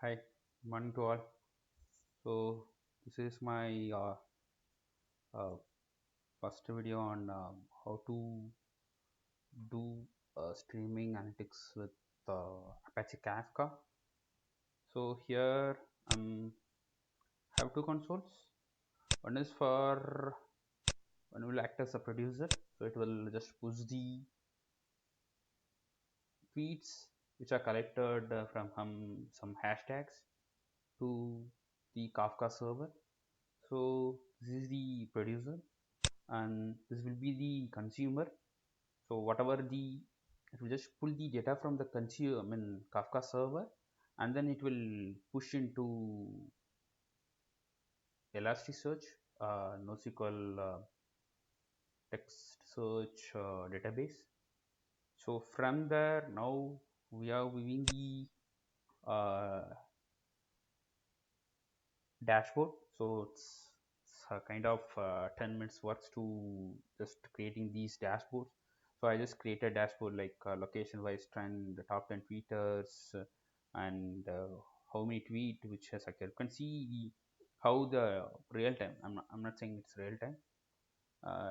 Hi, morning to all. So this is my uh, first video on how to do streaming analytics with Apache Kafka. So here have two consoles. One is for one will act as a producer, so it will just push the tweets which are collected from some hashtags to the Kafka server. So this is the producer and this will be the consumer. So whatever the it will just pull the data from the consumer, Kafka server, and then it will push into Elasticsearch, NoSQL text search database. So from there now we are viewing the dashboard. So it's a kind of 10 minutes works to just creating these dashboards. So I just create a dashboard like location wise trend, the top 10 tweeters, and how many tweet which has occurred. You can see how the real time, I'm not saying it's real time,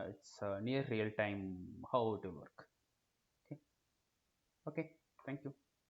it's near real time how it will work. Okay. Okay, thank you.